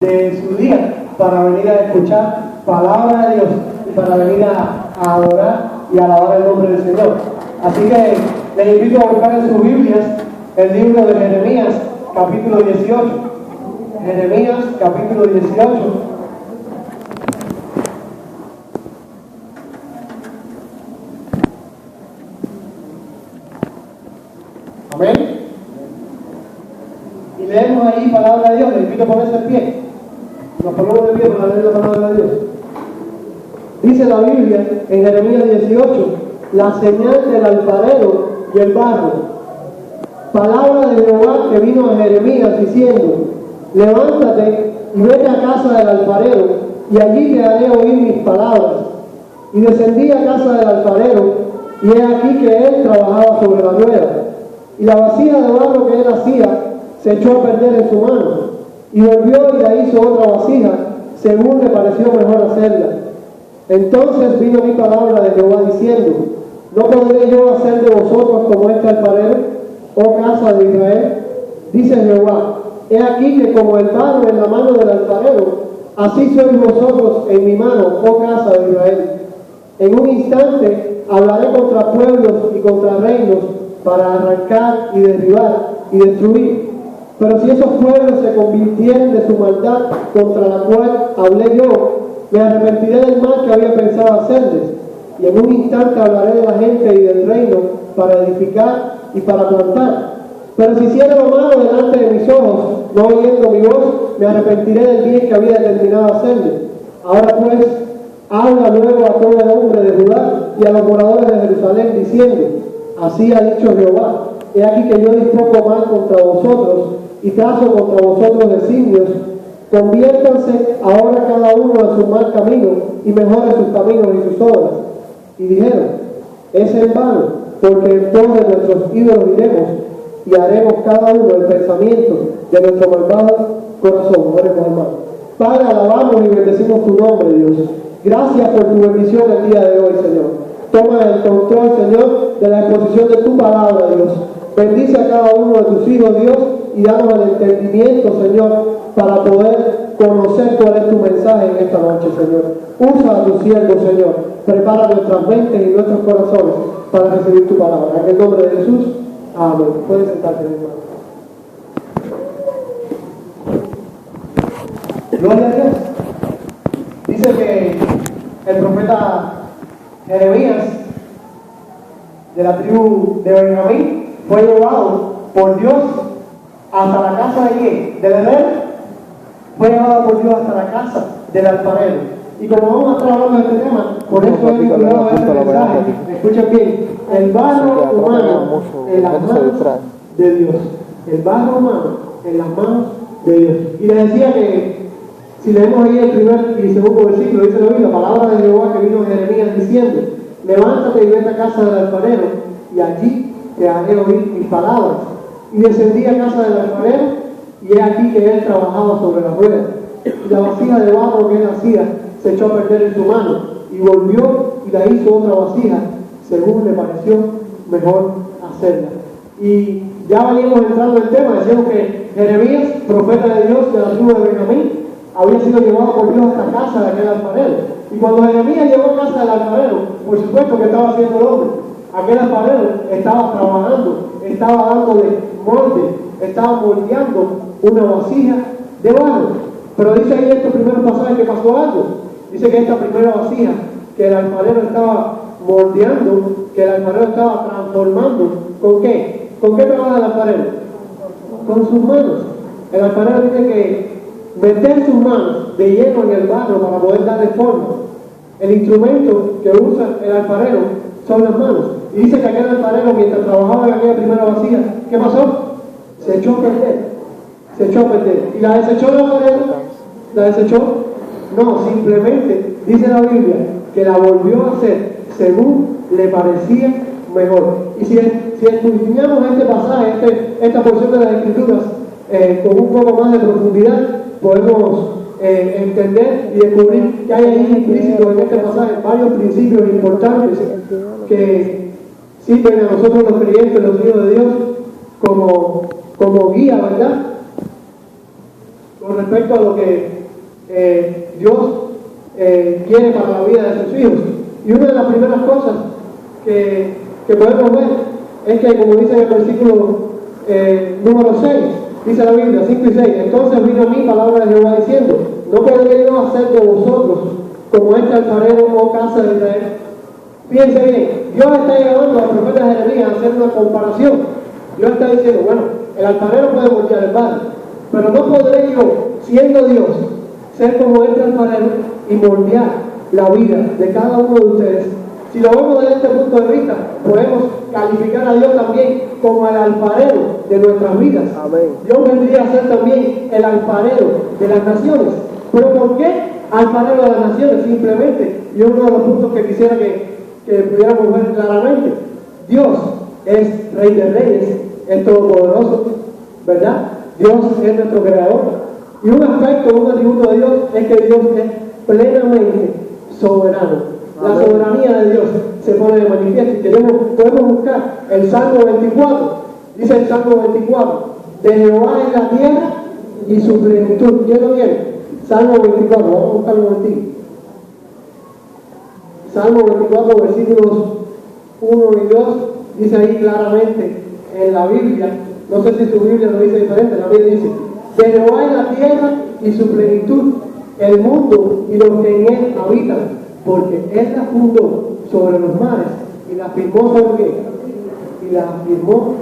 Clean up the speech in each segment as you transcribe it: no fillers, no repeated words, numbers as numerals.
de su día para venir a escuchar palabra de Dios y para venir a adorar y alabar el nombre del Señor. Así que les invito a buscar en sus Biblias el libro de Jeremías, capítulo 18. Jeremías, capítulo 18. Amén. Y leemos ahí palabra de Dios. Les invito a ponerse en pie. Nos ponemos de pie para leer la palabra de Dios. Dice la Biblia en Jeremías 18, la señal del alfarero y el barro. Palabra de Jehová que vino a Jeremías diciendo: levántate y vete a casa del alfarero, y allí te haré oír mis palabras. Y descendí a casa del alfarero, y he aquí que él trabajaba sobre la rueda. Y la vasija de barro que él hacía se echó a perder en su mano. Y volvió y la hizo otra vasija, según le pareció mejor hacerla. Entonces vino mi palabra de Jehová diciendo: ¿no podré yo hacer de vosotros como este alfarero, oh casa de Israel? Dice Jehová: he aquí que como el barro en la mano del alfarero, así sois vosotros en mi mano, oh casa de Israel. En un instante hablaré contra pueblos y contra reinos, para arrancar y derribar y destruir. Pero si esos pueblos se convirtieren de su maldad contra la cual hablé yo, me arrepentiré del mal que había pensado hacerles. Y en un instante hablaré de la gente y del reino para edificar y para plantar. Pero si hiciera lo malo delante de mis ojos, no oyendo mi voz, me arrepentiré del bien que había determinado hacerles. Ahora pues, habla luego a todo el hombre de Judá y a los moradores de Jerusalén, diciendo: así ha dicho Jehová: he aquí que yo dispongo mal contra vosotros y trazo contra vosotros designios. Conviértanse ahora cada uno a su mal camino y mejoren sus caminos y sus obras. Y dijeron: es en vano, porque en pos de nuestros ídolos iremos y haremos cada uno el pensamiento de nuestro malvado corazón. Oremos, hermano. Padre, alabamos y bendecimos tu nombre, Dios. Gracias por tu bendición el día de hoy, Señor. Toma el control, Señor, de la exposición de tu palabra, Dios. Bendice a cada uno de tus hijos, Dios, y danos el entendimiento, Señor, para poder conocer cuál es tu mensaje en esta noche, Señor. Usa a tu siervo, Señor. Prepara nuestras mentes y nuestros corazones para recibir tu palabra. En el nombre de Jesús, amén. Pueden sentarse, hermano. Gloria a Dios. Dice que el profeta Jeremías, de la tribu de Benjamín, fue llevado por Dios hasta la casa de ¿quién? ¿De Edén? Fue llevado por Dios hasta la casa del alfarero. Y como vamos a estar hablando de este tema, por eso he vinculado este mensaje. Escuchen bien: el barro humano en las manos de Dios. El barro humano en las manos de Dios. Y les decía que si leemos ahí el primer y segundo versículo, dice la palabra de Jehová que vino a Jeremías diciendo: levántate y vete a casa del alfarero, y allí te haré oír mis palabras. Y descendí a casa del alfarero, y he aquí que él trabajaba sobre la rueda. Y la vasija de barro que él hacía se echó a perder en su mano, y volvió y la hizo otra vasija, según le pareció mejor hacerla. Y ya veníamos entrando en el tema. Decíamos que Jeremías, profeta de Dios de la tribu de Benjamín, había sido llevado por Dios hasta casa de aquel alfarero. Y cuando Jeremías llegó a casa del alfarero, por supuesto que estaba haciendo el hombre. Aquel alfarero estaba trabajando, estaba dándole molde, estaba moldeando una vasija de barro. Pero dice ahí en estos primeros pasajes que pasó algo. Dice que esta primera vasija que el alfarero estaba moldeando, que el alfarero estaba transformando, ¿con qué? ¿Con qué trabaja el alfarero? Con sus manos. El alfarero tiene que meter sus manos de lleno en el barro para poder darle forma. El instrumento que usa el alfarero son las manos. Y dice que aquel alfarero, mientras trabajaba en aquella primera vasija, ¿qué pasó? Se echó a perder. Se echó a perder. ¿Y la desechó el alfarero? ¿La desechó? No, simplemente dice la Biblia que la volvió a hacer según le parecía mejor. Y si escudriñamos este pasaje, esta porción de las Escrituras, con un poco más de profundidad, podemos entender y descubrir que hay ahí implícitos en este pasaje varios principios importantes que sirven a nosotros los creyentes, los hijos de Dios, como guía, ¿verdad? con respecto a lo que Dios quiere para la vida de sus hijos. Y una de las primeras cosas que podemos ver es que, como dice en el versículo número 6, dice la Biblia, 5 y 6, entonces vino a mí palabra de Jehová diciendo, no podré yo hacer de vosotros como este alfarero, oh casa de Israel. Fíjense bien, Dios está llevando al profeta Jeremías a hacer una comparación. Dios está diciendo, bueno, el alfarero puede moldear el barro, pero no podré yo, siendo Dios, ser como este alfarero y moldear la vida de cada uno de ustedes. Si lo vemos desde este punto de vista, podemos calificar a Dios también como el alfarero de nuestras vidas. Amén. Dios vendría a ser también el alfarero de las naciones. ¿Pero por qué alfarero de las naciones? Simplemente, y uno de los puntos que quisiera que pudiéramos ver claramente, Dios es Rey de Reyes, es todopoderoso, ¿verdad? Dios es nuestro creador. Y un aspecto, un atributo de Dios es que Dios es plenamente soberano. La soberanía de Dios se pone de manifiesto. Y podemos buscar el Salmo 24. Dice el Salmo 24: de Jehová es la tierra y su plenitud. ¿Quién lo tiene? Salmo 24, vamos a buscar un momentito. Salmo 24, versículos 1 y 2, dice ahí claramente en la Biblia, no sé si su Biblia lo dice diferente, la Biblia dice: de Jehová es la tierra y su plenitud, el mundo y los que en él habitan, porque él la fundó sobre los mares y la firmó sobre qué? Y la firmó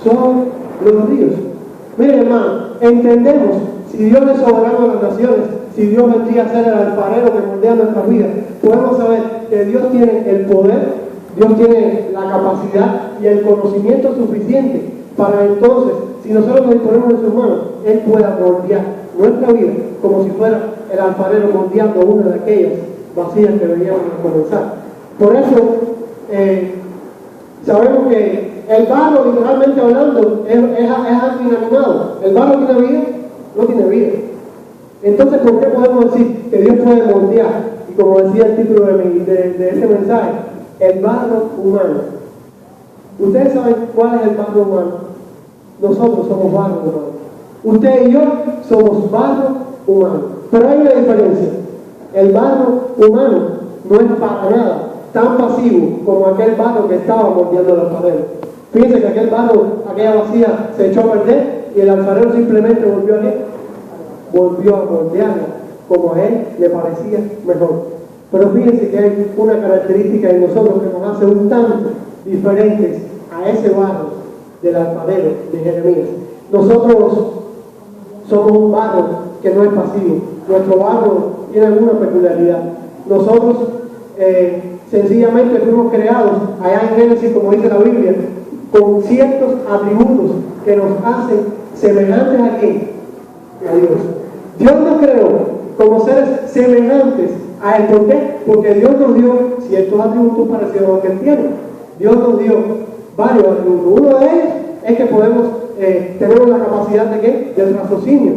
sobre los ríos. Miren, hermano, entendemos, si Dios es soberano de las naciones, si Dios vendría a ser el alfarero que moldea nuestras vidas, podemos saber que Dios tiene el poder, Dios tiene la capacidad y el conocimiento suficiente para entonces, si nosotros nos disponemos en sus manos, Él pueda moldear nuestra vida como si fuera el alfarero moldeando una de aquellas vacías que veníamos a comenzar. Por eso, sabemos que el barro, literalmente hablando, es algo inanimado. ¿El barro tiene vida? No tiene vida. Entonces, ¿por qué podemos decir que Dios puede moldear? Y como decía el título de ese mensaje, el barro humano. ¿Ustedes saben cuál es el barro humano? Nosotros somos barro humano. Usted y yo somos barro humano. Pero hay una diferencia. El barro humano no es para nada tan pasivo como aquel barro que estaba moldeando el alfarero. Fíjense que aquel barro, aquella vacía, se echó a perder y el alfarero simplemente volvió a moldearla como a él le parecía mejor. Pero fíjense que hay una característica en nosotros que nos hace un tanto diferentes a ese barro del alfarero de Jeremías. Nosotros somos un barro que no es pasivo. Nuestro barro tiene alguna peculiaridad. Nosotros sencillamente fuimos creados allá en Génesis, como dice la Biblia, con ciertos atributos que nos hacen semejantes a quién? A Dios. Dios nos creó como seres semejantes a Él. ¿Por qué? Porque Dios nos dio ciertos atributos parecidos a los que Él tiene. Dios nos dio varios atributos. Uno de ellos es que podemos tenemos la capacidad de ¿qué? Del raciocinio,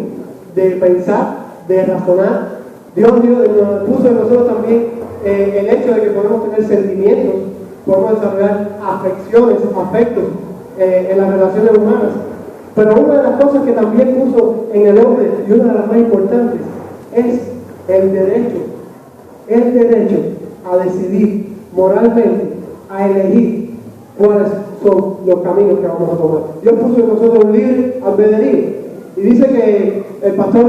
de pensar, de razonar. Dios nos puso en nosotros también el hecho de que podemos tener sentimientos, podemos desarrollar afecciones, afectos en las relaciones humanas. Pero una de las cosas que también puso en el hombre, y una de las más importantes, es el derecho a decidir moralmente, a elegir cuáles son los caminos que vamos a tomar. Dios puso en nosotros un libre albedrío. Y dice que el pastor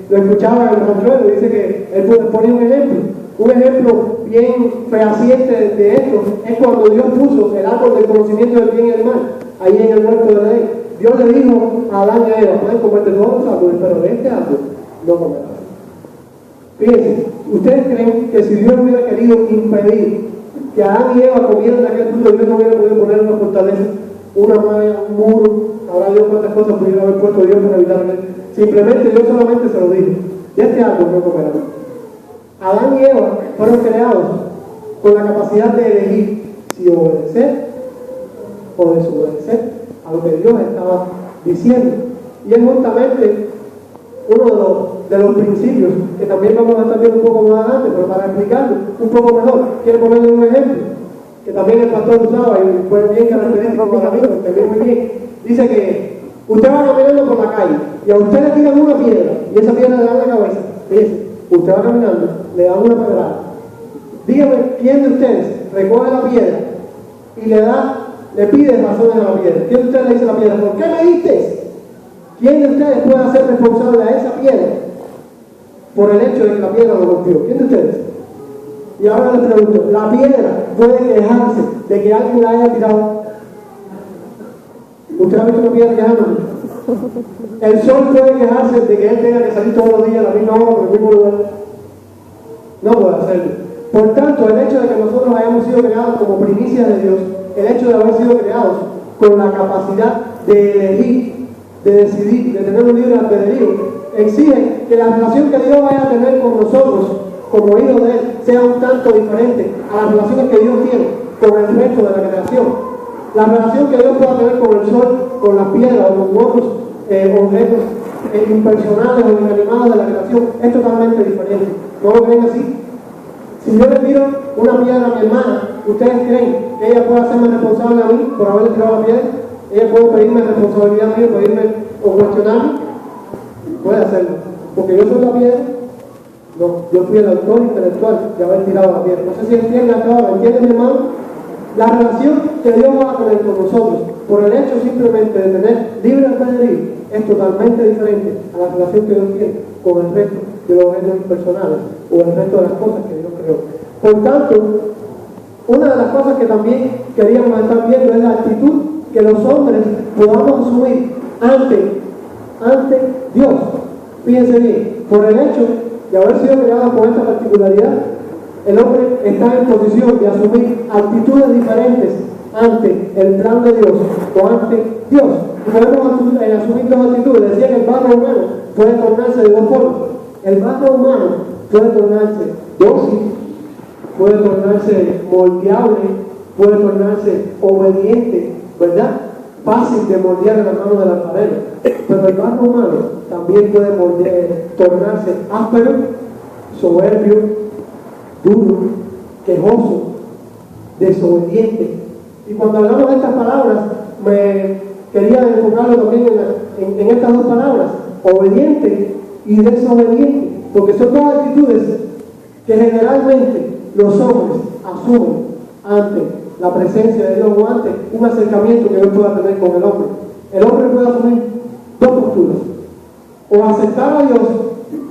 lo escuchaba en el ranchuelo, dice que él ponía un ejemplo bien fehaciente de esto, es cuando Dios puso el árbol del conocimiento del bien y del mal, ahí en el huerto de Edén. Dios le dijo a Adán y a Eva: pueden comer de todos los árboles, pero de este árbol no comerán. Fíjense, ¿ustedes creen que si Dios hubiera querido impedir que Adán y Eva comieran de aquel fruto, Dios no hubiera podido poner una fortaleza, una malla, un muro? Ahora Dios cuántas cosas pudiera haber puesto Dios para evitarle. Simplemente Dios solamente se lo dijo: de este árbol no comerán. Adán y Eva fueron creados con la capacidad de elegir si obedecer o desobedecer a lo que Dios estaba diciendo. Y es justamente uno de los principios que también vamos a estar viendo un poco más adelante, pero para explicarlo un poco mejor, quiero ponerle un ejemplo que también el pastor usaba y fue bien característico para mí, lo entendí muy bien. Dice que Usted va caminando por la calle y a usted le tiran una piedra y esa piedra le da en la cabeza. Fíjese, usted va caminando, le dan una pedrada. Dígame, ¿quién de ustedes recoge la piedra y le pide razones a la piedra? ¿Quién de ustedes le dice a la piedra, ¿por qué me diste? ¿Quién de ustedes puede hacer responsable a esa piedra por el hecho de que la piedra lo golpeó? ¿Quién de ustedes? Y ahora les pregunto, ¿la piedra puede quejarse de que alguien la haya tirado? ¿Usted ha visto una piedra quejándose? El sol puede quejarse de que él tenga que salir todos los días a la misma hora por el mismo lugar. No puede hacerlo. Por tanto, el hecho de que nosotros hayamos sido creados como primicias de Dios, el hecho de haber sido creados con la capacidad de elegir, de decidir, de tener un libre albedrío, exige que la relación que Dios vaya a tener con nosotros, como hijos de Él, sea un tanto diferente a las relaciones que Dios tiene con el resto de la creación. La relación que Dios pueda tener con el sol, con las piedras o con otros objetos impersonales o inanimados de la creación es totalmente diferente. ¿No lo creen así? Si yo le tiro una piedra a mi hermana, ¿ustedes creen que ella puede hacerme responsable a mí por haberle tirado la piedra? ¿Ella puede pedirme responsabilidad a mí, pedirme o cuestionarme? Puede hacerlo. Porque yo soy la piedra. No, yo fui el autor intelectual de haber tirado la piedra. No sé si entienden hasta ahora. ¿Entienden, mi hermano? La relación que Dios va a tener con nosotros, por el hecho simplemente de tener libre albedrío, es totalmente diferente a la relación que Dios tiene con el resto de los objetos personales o el resto de las cosas que Dios creó. Por tanto, una de las cosas que también queríamos estar viendo es la actitud que los hombres podamos asumir ante Dios. Fíjense bien, por el hecho de haber sido creado con esta particularidad, el hombre está en posición de asumir actitudes diferentes ante el plan de Dios o ante Dios. Y podemos asumir dos actitudes. Decía que el barro humano puede tornarse de dos formas. El barro humano puede tornarse dócil, puede tornarse moldeable, puede tornarse obediente, ¿verdad? Fácil de moldear en la mano del alfarero. Pero el barro humano también puede tornarse áspero, soberbio, duro, quejoso, desobediente. Y cuando hablamos de estas palabras, me quería enfocarlo también en estas dos palabras, obediente y desobediente, porque son dos actitudes que generalmente los hombres asumen ante la presencia de Dios o ante un acercamiento que Dios pueda tener con el hombre. El hombre puede asumir dos posturas: o aceptar a Dios,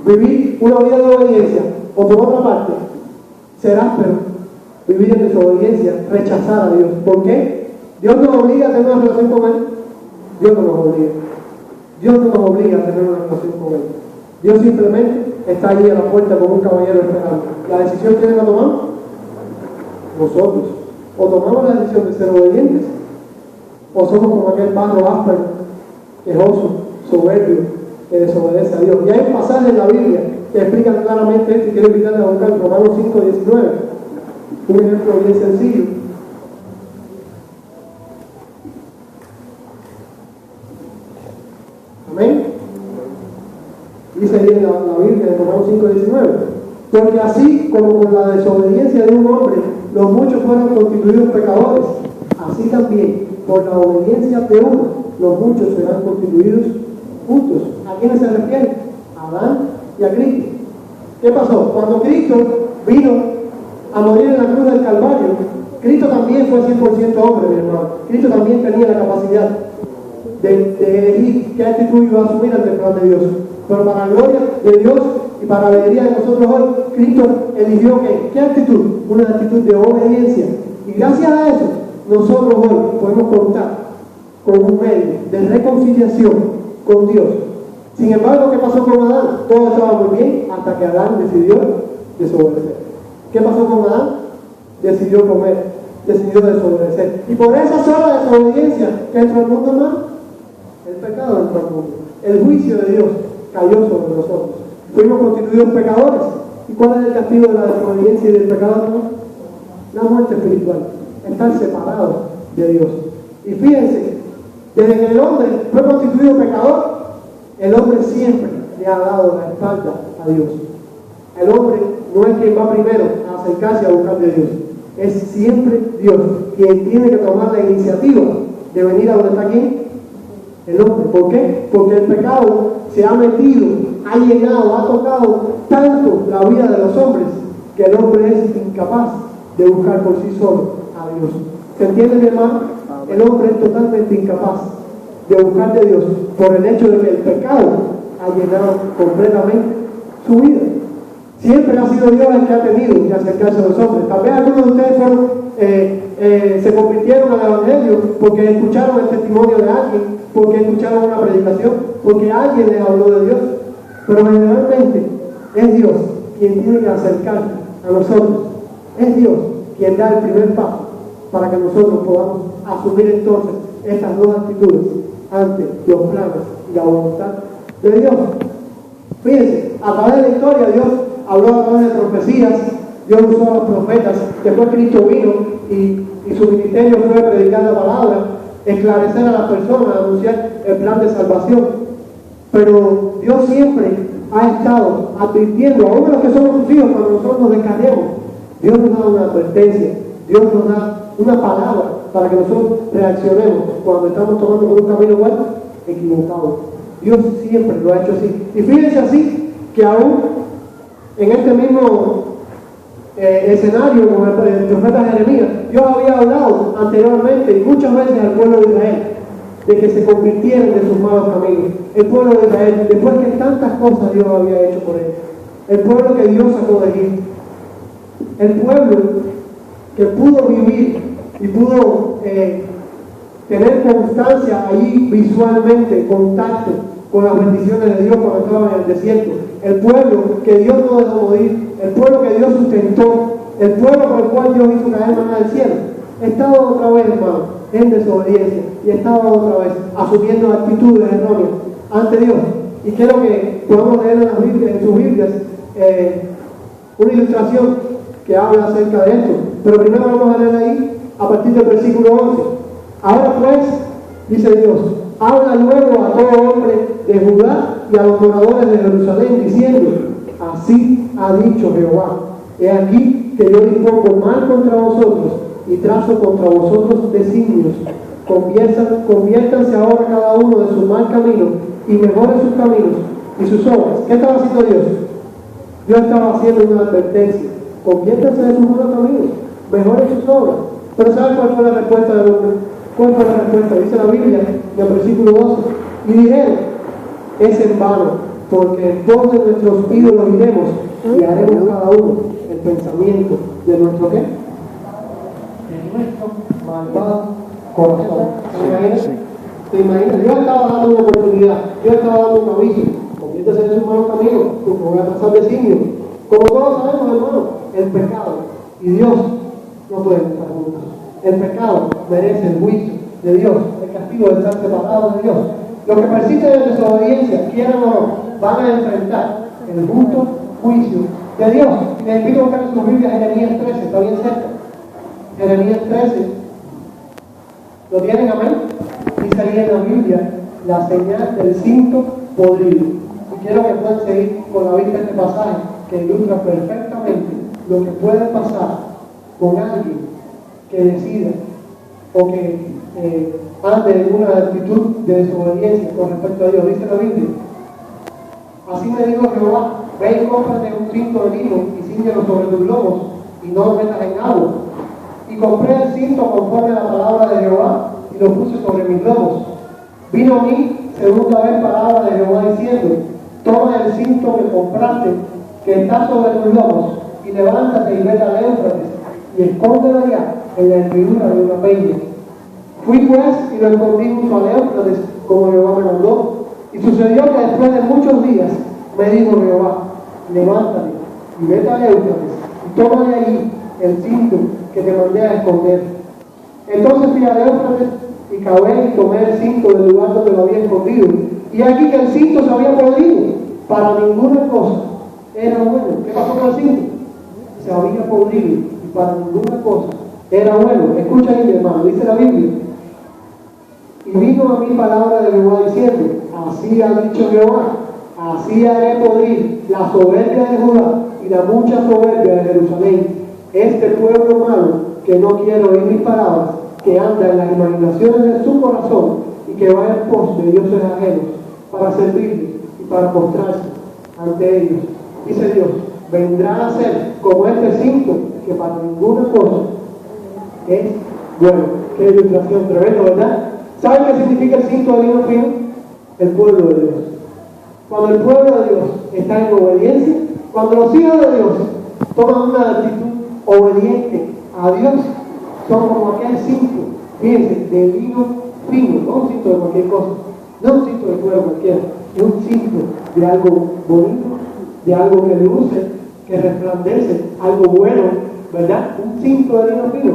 vivir una vida de obediencia, o por otra parte, ser áspero, vivir en desobediencia, rechazar a Dios. ¿Por qué? Dios nos obliga a tener una relación con Él. Dios no nos obliga. Dios no nos obliga a tener una relación con Él. Dios simplemente está allí a la puerta como un caballero esperando. ¿La decisión quién la tomamos? Nosotros. O tomamos la decisión de ser obedientes, o somos como aquel barro áspero, quejoso, soberbio, que desobedece a Dios. Y hay pasajes en la Biblia que explican claramente esto, y quiero invitarles a buscar Romanos 5:19, un ejemplo bien sencillo. Amén. Dice ahí en la Biblia, en Romanos 5:19, porque así como con la desobediencia de un hombre los muchos fueron constituidos pecadores, así también por la obediencia de uno los muchos serán constituidos justos. ¿A quiénes se refiere? A Adán y a Cristo. ¿Qué pasó? Cuando Cristo vino a morir en la cruz del Calvario, Cristo también fue 100% hombre, mi hermano. Cristo también tenía la capacidad de elegir qué actitud iba a asumir ante el plan de Dios. Pero para la gloria de Dios y para la alegría de nosotros hoy, Cristo eligió ¿qué actitud? Una actitud de obediencia. Y gracias a eso, nosotros hoy podemos contar con un medio de reconciliación con Dios. Sin embargo, ¿qué pasó con Adán? Todo estaba muy bien hasta que Adán decidió desobedecer. ¿Qué pasó con Adán? Decidió comer, decidió desobedecer. Y por esa sola desobediencia que entró al mundo, hermano, el pecado entró al mundo. El juicio de Dios cayó sobre nosotros. Fuimos constituidos pecadores. ¿Y cuál es el castigo de la desobediencia y del pecado, hermano? La muerte espiritual. Estar separados de Dios. Y fíjense, desde que el hombre fue constituido pecador, el hombre siempre le ha dado la espalda a Dios. El hombre no es quien va primero a acercarse a buscar de Dios. Es siempre Dios quien tiene que tomar la iniciativa de venir a donde está quién. el hombre. ¿Por qué? Porque el pecado se ha metido, ha llenado, ha tocado tanto la vida de los hombres que el hombre es incapaz de buscar por sí solo a Dios. ¿Se entiende, mi hermano? El hombre es totalmente incapaz de buscar de Dios por el hecho de que el pecado ha llenado completamente su vida. Siempre ha sido Dios el que ha tenido que acercarse a los hombres. Tal vez algunos de ustedes se convirtieron al Evangelio porque escucharon el testimonio de alguien, porque escucharon una predicación, porque alguien les habló de Dios. Pero generalmente es Dios quien tiene que acercarse a nosotros. Es Dios quien da el primer paso para que nosotros podamos asumir entonces estas dos actitudes ante los planes y la voluntad de Dios. Fíjense, a través de la historia Dios habló a través de profecías, Dios usó a los profetas, después Cristo vino y su ministerio fue predicar la palabra, esclarecer a las personas, anunciar el plan de salvación. Pero Dios siempre ha estado advirtiendo, aún los que somos sus hijos, cuando nosotros nos descarriamos, Dios nos da una advertencia, Dios nos da una palabra para que nosotros reaccionemos cuando estamos tomando por un camino bueno, equivocado. Dios siempre lo ha hecho así. Y fíjense así, que aún en este mismo escenario con el profeta Jeremías, Dios había hablado anteriormente y muchas veces al pueblo de Israel de que se convirtieran de sus malos caminos. El pueblo de Israel, después que tantas cosas Dios había hecho por él, el pueblo que Dios sacó de Egipto, el pueblo que pudo vivir y pudo tener constancia allí visualmente, contacto con las bendiciones de Dios cuando estaban en el desierto, el pueblo que Dios no dejó morir, el pueblo que Dios sustentó, el pueblo por el cual Dios hizo caer maná del cielo, estaba otra vez, hermano, en desobediencia y estaba otra vez asumiendo actitudes erróneas ante Dios. Y quiero que podamos leer en sus Biblias una ilustración que habla acerca de esto. Pero primero vamos a leer ahí a partir del versículo 11. Ahora pues, dice Dios, habla luego a todo hombre de Judá y a los moradores de Jerusalén, diciendo, así ha dicho Jehová, he aquí que yo dispongo mal contra vosotros y trazo contra vosotros designios. Conviértanse ahora cada uno de su mal camino y mejoren sus caminos y sus obras. ¿Qué estaba haciendo Dios? Dios estaba haciendo una advertencia. Conviértanse de sus malos caminos, mejoren sus obras. Pero ¿saben cuál fue la respuesta del hombre? ¿Cuál fue la respuesta? Dice la Biblia en el versículo 12. Y dijeron, es en vano, porque en pos de nuestros ídolos iremos y haremos cada uno el pensamiento de nuestro ¿qué? De nuestro malvado corazón. ¿Te imaginas? Dios estaba dando una oportunidad, Dios estaba dando un aviso. Conviértase de sus malos caminos, porque voy a pasar de signo. Como todos sabemos, hermano, el pecado y Dios no pueden estar juntos. El pecado merece el juicio de Dios, el castigo de estar separados de Dios. Los que persisten en desobediencia, quieran o no, van a enfrentar el justo juicio de Dios. Y les invito a buscar en su Biblia Jeremías 13, está bien cerca. Jeremías 13, ¿lo tienen, amén? Dice ahí en la Biblia la señal del cinto podrido. Y quiero que puedan seguir con la vista este pasaje que ilustra perfectamente lo que puede pasar con alguien que decida o que ande en una actitud de desobediencia con respecto a Dios. Dice la Biblia, así me dijo Jehová, ve y cómprate un cinto de lino y cíñelo sobre tus lomos y no lo metas en agua. Y compré el cinto conforme a la palabra de Jehová y lo puse sobre mis lomos. Vino a mí segunda vez palabra de Jehová diciendo, toma el cinto que compraste que está sobre tus lomos y levántate y vete al Éufrates y escóndelo allá en la hendidura de una peña. Fui pues y lo escondí junto al Éufrates como Jehová me mandó. Y sucedió que después de muchos días me dijo Jehová, levántate y vete al Éufrates y toma de allí el cinto que te mandé a esconder. Entonces fui al Éufrates y cavé y tomé el cinto del lugar donde lo había escondido. Y aquí que el cinto se había podrido, para ninguna cosa era bueno. ¿Qué pasó con el cinto? Se había podrido y para ninguna cosa era bueno. Escucha ahí, mi hermano, dice la Biblia. Y vino a mí palabra de Jehová diciendo, así ha dicho Jehová, así haré podrir la soberbia de Judá y la mucha soberbia de Jerusalén. Este pueblo malo que no quiere oír mis palabras, que anda en las imaginaciones de su corazón y y que vaya en pos de dioses ajenos para servirle y para postrarse ante ellos. Dice Dios, vendrá a ser como este cinto que para ninguna cosa es bueno. Qué ilustración tremenda, ¿verdad? ¿Saben qué significa el cinto de lino fino? El pueblo de Dios. Cuando el pueblo de Dios está en obediencia, cuando los hijos de Dios toman una actitud obediente a Dios, son como aquel cinto, fíjense, de lino fino, no un cinto de cualquier cosa, no un cinto de cuero cualquiera, es un cinto de algo bonito, de algo que luce, que resplandece, algo bueno, ¿verdad? Un cinto de lino fino.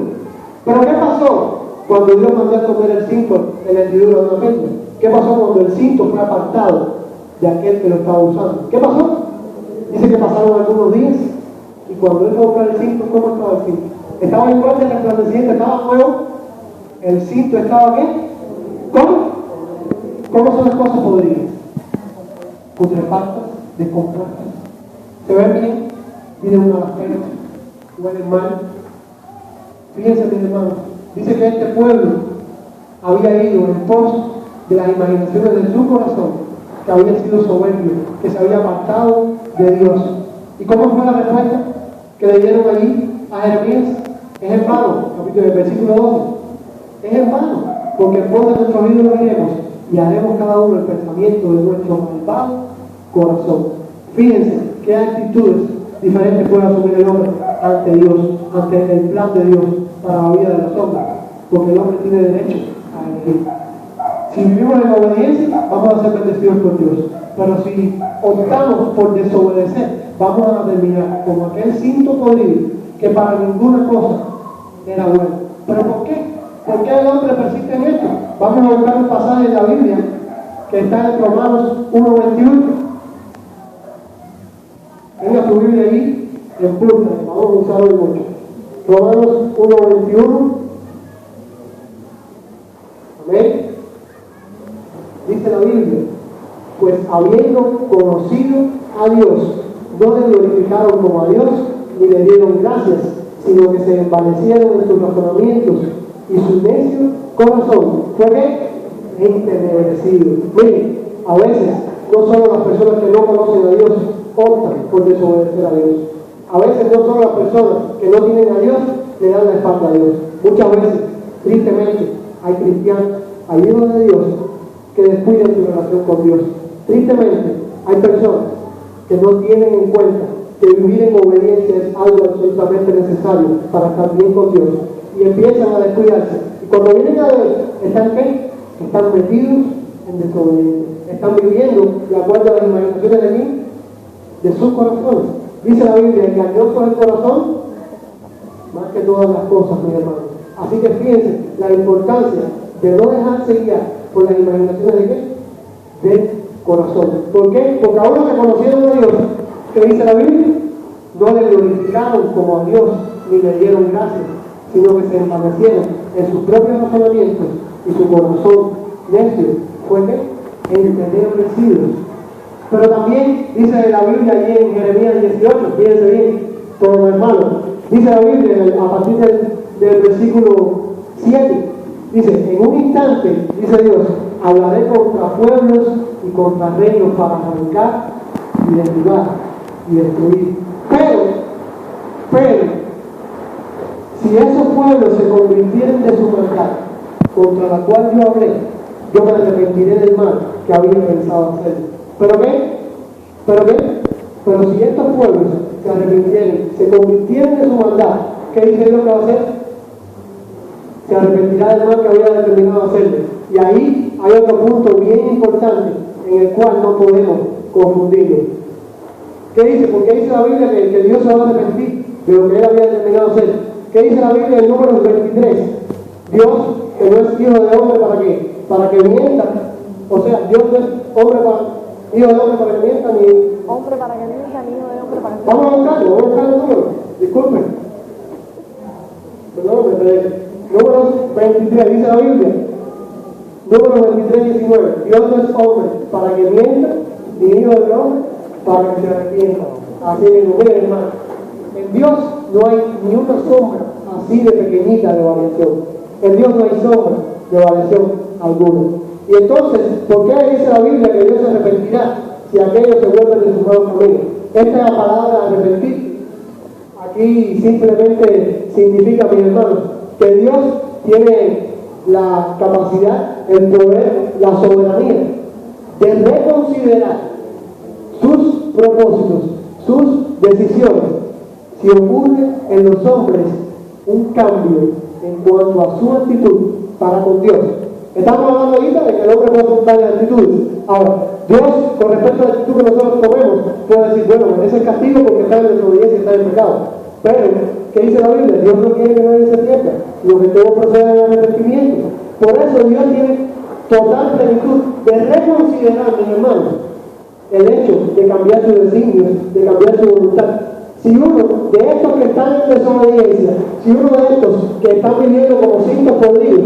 Pero ¿qué pasó cuando Dios mandó a poner el cinto en la hendidura de una perla? ¿Qué pasó cuando el cinto fue apartado de aquel que lo estaba usando? ¿Qué pasó? Dice que pasaron algunos días y cuando él fue a buscar el cinto, ¿cómo estaba el cinto? ¿Estaba igual de resplandeciente? ¿Estaba nuevo? ¿El cinto estaba qué? ¿Cómo? ¿Cómo son las cosas podridas? Putrefactas, descompuestas. ¿Se ven bien? Tienen una bacteria, huelen mal. Fíjense, mis hermanos, dice que este pueblo había ido en pos de las imaginaciones de su corazón, que había sido soberbio, que se había apartado de Dios. ¿Y cómo fue la respuesta que le dieron allí a Jeremías? Es en vano, capítulo versículo 12. Es en vano, porque en pos de nuestros ídolos iremos y haremos cada uno el pensamiento de nuestro malvado corazón. Fíjense qué actitudes diferentes puede asumir el hombre ante Dios, ante el plan de Dios para la vida de los hombres, porque el hombre tiene derecho a elegir. Si vivimos en obediencia, vamos a ser bendecidos por Dios, pero si optamos por desobedecer, vamos a terminar como aquel cinto podrido que para ninguna cosa era bueno. ¿Pero por qué? ¿Por qué el hombre persiste en esto? Vamos a buscar un pasaje en la Biblia que está en Romanos 1:21. Venga su Biblia ahí en punta, vamos a usarlo mucho. Romanos 1:21. Amén. Dice la Biblia, pues habiendo conocido a Dios, no le glorificaron como a Dios, ni le dieron gracias, sino que se envanecieron en sus razonamientos, y su necio corazón fue ¿qué? Entenebrecido. Miren, a veces no solo las personas que no conocen a Dios optan por desobedecer a Dios. A veces no solo las personas que no tienen a Dios le dan la espalda a Dios. Muchas veces, tristemente, hay cristianos, hay hijos de Dios que descuidan su relación con Dios. Tristemente, hay personas que no tienen en cuenta que vivir en obediencia es algo absolutamente necesario para estar bien con Dios y empiezan a descuidarse. Y cuando vienen a Dios, ¿están qué? Están metidos en desobediencia. Están viviendo de acuerdo a las imaginaciones de mí, de sus corazones. Dice la Biblia, engañoso es el corazón más que todas las cosas, mis hermanos. Así que fíjense la importancia de no dejarse guiar por las imaginaciones de qué? Del corazón. ¿Por qué? Porque a uno que conocieron a Dios, ¿qué dice la Biblia? No le glorificaron como a Dios, ni le dieron gracias, sino que se envanecieron en sus propios razonamientos y su corazón necio fue que entenebrecidos. Pero también dice la Biblia allí en Jeremías 18, fíjense bien, todo hermano, dice la Biblia a partir del versículo 7, dice, en un instante, dice Dios, hablaré contra pueblos y contra reinos para arrancar y derribar y destruir. Pero, si esos pueblos se convirtieren de su maldad, contra la cual yo hablé, yo me arrepentiré del mal que había pensado hacer. ¿Pero qué? Pero si estos pueblos se arrepintieran, se convirtieran de su maldad, ¿qué dice Dios que va a hacer? Se arrepentirá del mal que había determinado hacerle. Y ahí hay otro punto bien importante en el cual no podemos confundirlo. ¿Qué dice? Porque dice la Biblia que Dios se va a arrepentir de lo que él había determinado hacer. ¿Qué dice la Biblia en el número 23? Dios, que no es hijo de hombre, ¿para qué? Para que mienta. O sea, Dios no es hombre hijo de hombre para que mienta, ni hombre para que mienta, ni hijo de hombre para que Vamos a buscar el número. Disculpen. Perdón, número 23, dice la Biblia. Número 23, 19. Dios no es hombre para que mienta, ni hijo de hombre para que se arrepienta. Así mismo, miren, hermano. En Dios no hay ni una sombra así de pequeñita de variación. En Dios no hay sombra de variación alguna. Y entonces, ¿por qué dice la Biblia que Dios se arrepentirá si aquellos se vuelven de su mal camino? Esta es la palabra arrepentir. Aquí simplemente significa, mis hermanos, que Dios tiene la capacidad, el poder, la soberanía de reconsiderar sus propósitos, sus decisiones, si ocurre en los hombres un cambio en cuanto a su actitud para con Dios. Estamos hablando ahorita de que el hombre puede tomar actitudes. Ahora, Dios, con respecto a la actitud que nosotros tomemos, puede decir, bueno, merece el castigo porque está en desobediencia y está en pecado. Pero, ¿qué dice la Biblia? Dios no quiere que nadie se pierda, lo que todo proceda en arrepentimiento. Por eso Dios tiene total plenitud de reconsiderar, mis hermanos, el hecho de cambiar su designio, de cambiar su voluntad. Si uno de estos que están en desobediencia, si uno de estos que están viviendo como cintos podridos,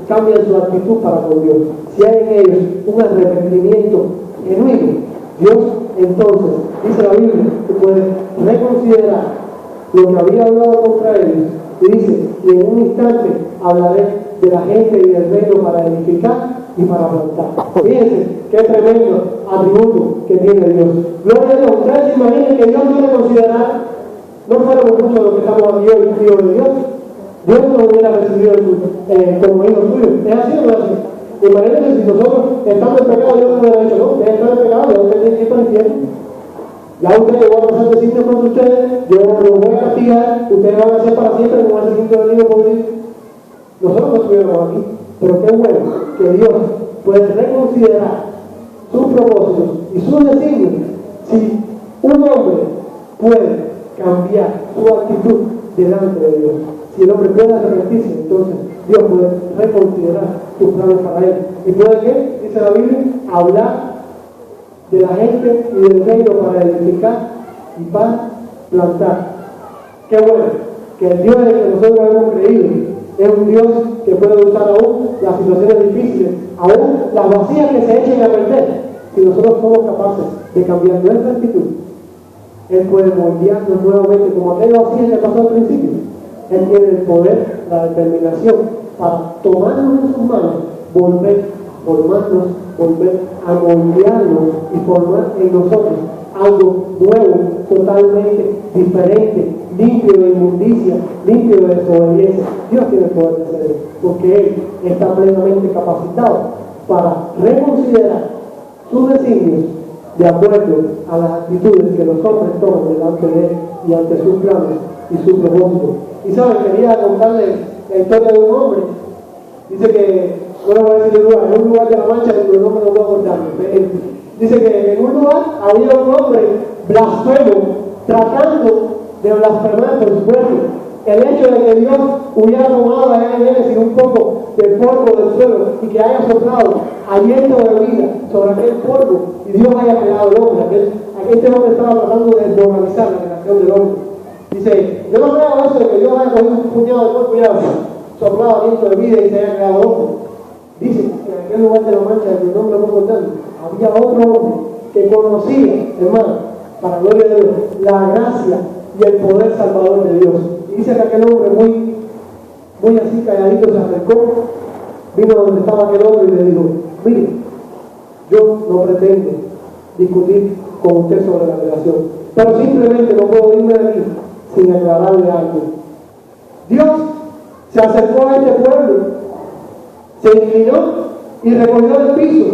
cambia su actitud para con Dios, si hay en ellos un arrepentimiento genuino, Dios entonces, dice la Biblia, que puede reconsiderar lo que había hablado contra ellos, y dice, y en un instante hablaré de la gente y del reino para edificar y para plantar. Fíjense qué tremendo atributo que tiene Dios. Gloria a Dios. Ustedes se imaginan que Dios no le considerara, no fuéramos muchos de los que estamos aquí hoy hijos de Dios. Dios nos hubiera recibido como hijos suyos. ¿Es así o no es así? Imagínense si nosotros estamos en pecado, Dios nos hubiera dicho, no, ustedes están en pecado, ya ustedes tienen que ir para el infierno. Ya ustedes, yo voy a pasar de sitio con ustedes, yo los voy a castigar, ustedes van a ser para siempre como ese sitio del niño podrido. Nosotros no estuviéramos aquí, pero qué bueno que Dios puede reconsiderar sus propósitos y sus designios si un hombre puede cambiar su actitud delante de Dios. Si el hombre puede arrepentirse, entonces Dios puede reconsiderar sus planes para él. ¿Y puede qué? Dice la Biblia, hablar de la gente y del reino para edificar y para plantar. Qué bueno que el Dios en el que nosotros hemos creído es un Dios que puede usar aún las situaciones difíciles, aún las vacías que se echen a perder. Si nosotros somos capaces de cambiar nuestra actitud, Él puede moldearnos nuevamente como aquella vacía que pasó al principio. Él tiene el poder, la determinación para tomarnos en sus manos, volver a formarnos, volver a moldearnos y formar en nosotros algo nuevo, totalmente diferente, limpio de inmundicia, limpio de desobediencia. Dios tiene el poder de hacer eso, porque Él está plenamente capacitado para reconsiderar sus designios de acuerdo a las actitudes que los hombres toman delante de Él y ante sus planes y sus propósitos. Y saben, quería contarles la historia de un hombre. Dice que, no le voy a decir el lugar, es un lugar de La Mancha, pero el nombre no lo voy a contar. Dice que en un lugar había un hombre blasfemo tratando de blasfemar, por supuesto, el hecho de que Dios hubiera tomado allá en Génesis un poco del polvo del suelo y que haya soplado aliento de vida sobre aquel polvo y Dios haya creado al hombre. Este hombre estaba tratando de desmoralizar la creación del hombre. Dice, yo no creo eso de que Dios haya cogido un puñado de polvo y haya soplado aliento de vida y se haya creado hombre. Dice que en aquel lugar de La Mancha, en el nombre no contando, había otro hombre que conocía, hermano, para gloria de Dios, la gracia y el poder salvador de Dios. Y dice que aquel hombre muy así calladito se acercó, vino donde estaba aquel hombre y le dijo, mire, yo no pretendo discutir con usted sobre la relación, pero simplemente no puedo irme de aquí sin aclararle algo. Dios se acercó a este pueblo, se inclinó y recogió del piso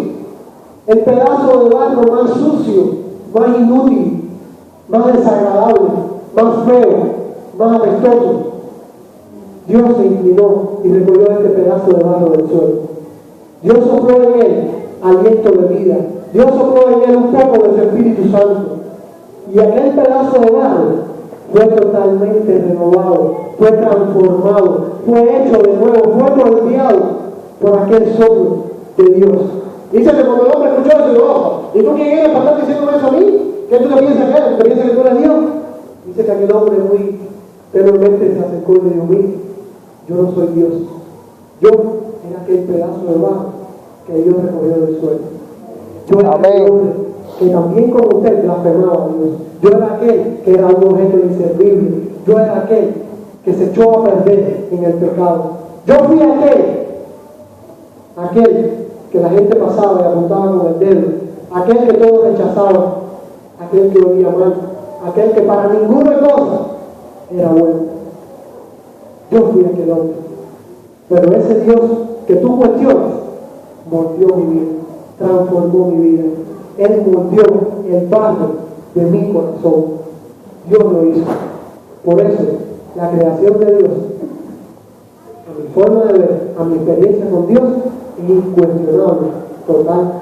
el pedazo de barro más sucio, más inútil, más desagradable, más feo, más apestoso. Dios se inclinó y recogió este pedazo de barro del suelo. Dios sopló en él aliento de vida. Dios sopló en él un poco de su Espíritu Santo. Y aquel pedazo de barro fue totalmente renovado, fue transformado, fue hecho de nuevo, fue moldeado por aquel soplo de Dios. Dice que cuando el hombre escuchó eso, dijo, ¿y tú quién eres para estar diciendo eso a mí? ¿Qué tú te piensas que eres? ¿Te piensas que tú eres Dios? Dice que aquel hombre muy tenuemente se acercó y le dijo, mire, yo no soy Dios. Yo era aquel pedazo de barro que Dios recogió del suelo. Yo era aquel hombre que también como usted blasfemaba a Dios. Yo era aquel que era un objeto inservible. Yo era aquel que se echó a perder en el pecado. Yo fui aquel que la gente pasaba y apuntaba con el dedo, aquel que todos rechazaban, aquel que oía mal, aquel que para ninguna cosa era bueno. Yo fui aquel hombre. Pero ese Dios que tú cuestionas, moldeó mi vida, transformó mi vida. Él moldeó el barro de mi corazón. Dios lo hizo. Por eso, la creación de Dios, a mi forma de ver, a mi experiencia con Dios, es incuestionable, totalmente.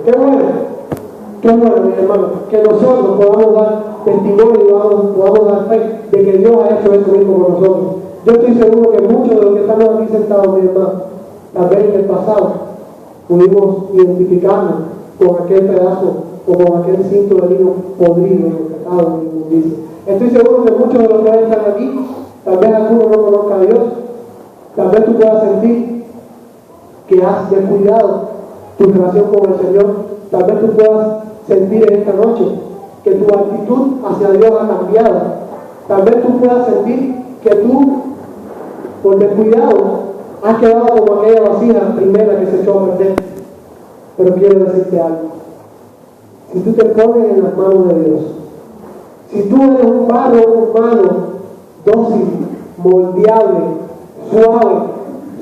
Qué bueno, mi hermano, que nosotros podamos dar testimonio y podamos dar fe de que Dios ha hecho esto mismo con nosotros. Yo estoy seguro que muchos de los que estamos aquí sentados, mi hermano, tal vez en el pasado, pudimos identificarnos con aquel pedazo o con aquel cinto de lino podrido en el pecado, en la inmundicia. Estoy seguro que muchos de los que están aquí, tal vez alguno no conozca a Dios, tal vez tú puedas sentir que has descuidado tu relación con el Señor, tal vez tú puedas sentir en esta noche que tu actitud hacia Dios ha cambiado, tal vez tú puedas sentir que tú, por descuidado, has quedado como aquella vasija primera que se echó a perder. Pero quiero decirte algo: si tú te pones en las manos de Dios, si tú eres un barro humano dócil, moldeable, suave,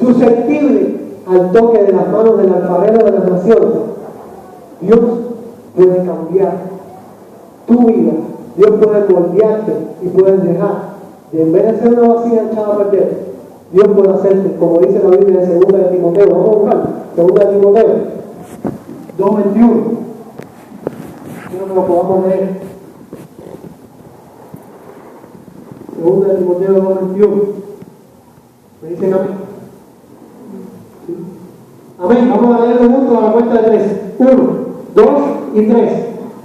susceptible al toque de las manos del alfarero de las naciones, Dios puede cambiar tu vida. Dios puede moldearte y puedes dejar de, en vez de ser una vasija echada a perder, Dios puede hacerte, como dice la Biblia en 2 de Timoteo. Vamos a buscar 2 de Timoteo 2:21. Quiero que lo podamos leer. 2 de Timoteo 2:21. ¿Me dicen amén? ¿Sí? Amén. Vamos a leerlo juntos a la cuenta de 3. 1, 2 y 3.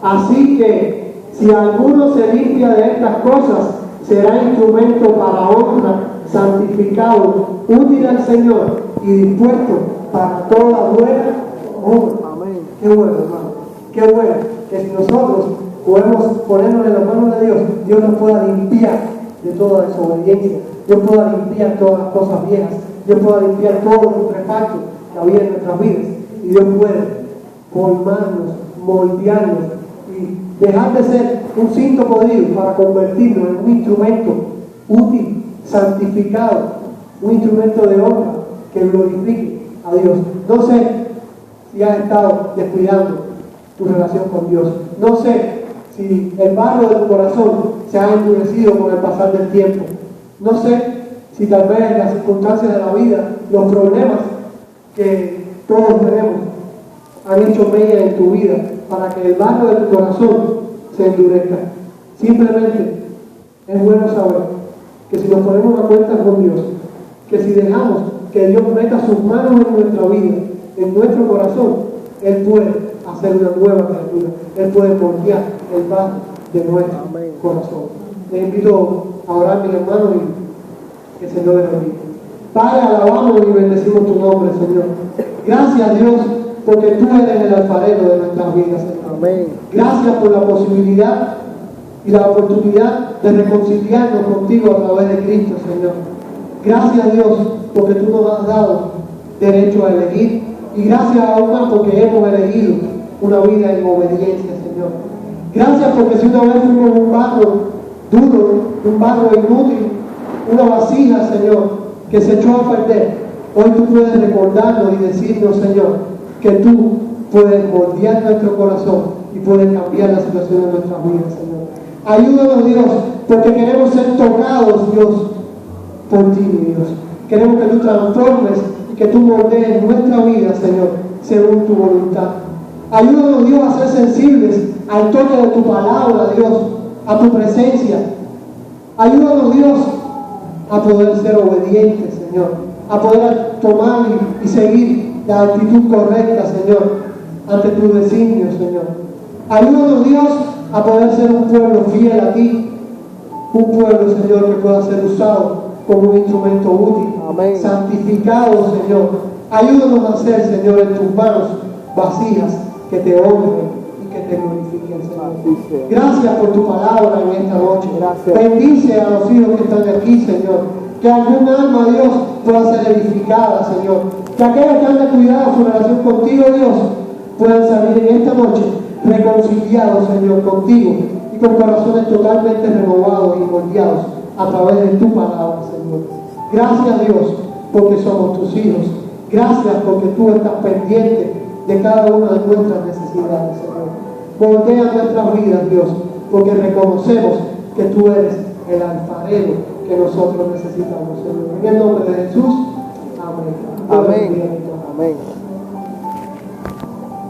Así que si alguno se limpia de estas cosas, será instrumento para honra, santificado, útil al Señor y dispuesto para toda buena obra. Amén. Qué bueno, hermano. Qué bueno que si nosotros podemos ponernos en las manos de Dios, Dios nos pueda limpiar de toda desobediencia, Dios pueda limpiar todas las cosas viejas, Dios pueda limpiar todos los putrefactos que había en nuestras vidas, y Dios puede formarnos, moldearnos y dejar de ser un cinto podrido para convertirnos en un instrumento útil, santificado, un instrumento de honra que glorifique a Dios. No sé si has estado descuidando tu relación con Dios. No sé si el barro de tu corazón se ha endurecido con el pasar del tiempo. No sé si tal vez las circunstancias de la vida, los problemas que todos tenemos, han hecho mella en tu vida para que el barro de tu corazón se endurezca. Simplemente es bueno saber que si nos ponemos a cuenta con Dios, que si dejamos que Dios meta sus manos en nuestra vida, en nuestro corazón, Él puede hacer una nueva criatura. Él puede moldear el barro de nuestro corazón. Les invito a orar, mis hermanos, y que el Señor les bendiga. Padre, alabamos y bendecimos tu nombre, Señor. Gracias, Dios, porque tú eres el alfarero de nuestras vidas, Señor. Amén. Gracias por la posibilidad y la oportunidad de reconciliarnos contigo a través de Cristo, Señor. Gracias, Dios, porque tú nos has dado derecho a elegir, y gracias aún más porque hemos elegido una vida en obediencia, Señor. Gracias porque si una vez fuimos un barro duro, un barro inútil, una vasija, Señor, que se echó a perder, hoy tú puedes recordarnos y decirnos, Señor, que tú puedes moldear nuestro corazón y puedes cambiar la situación de nuestras vidas, Señor. Ayúdanos, Dios, porque queremos ser tocados, Dios, por ti, Dios. Queremos que tú transformes y que tú moldees nuestra vida, Señor, según tu voluntad. Ayúdanos, Dios, a ser sensibles al toque de tu palabra, Dios, a tu presencia. Ayúdanos, Dios, a poder ser obedientes, Señor, a poder tomar y seguir la actitud correcta, Señor, ante tu designio, Señor. Ayúdanos, Dios, a poder ser un pueblo fiel a ti, un pueblo, Señor, que pueda ser usado como un instrumento útil. Amén. Santificado, Señor. Ayúdanos a ser, Señor, en tus manos vasijas que te honren y que te glorifiquen, Señor. Gracias por tu palabra en esta noche. Gracias. Bendice a los hijos que están aquí, Señor. Que algún alma, Dios, pueda ser edificada, Señor. Que aquellos que han descuidado su relación contigo, Dios, puedan salir en esta noche reconciliados, Señor, contigo y con corazones totalmente renovados y moldeados a través de tu palabra, Señor. Gracias, Dios, porque somos tus hijos. Gracias porque tú estás pendiente de cada una de nuestras necesidades, Señor. Moldea nuestras vidas, Dios, porque reconocemos que tú eres el alfarero que nosotros necesitamos, Señor. En el nombre de Jesús, amén. Amén. Amén.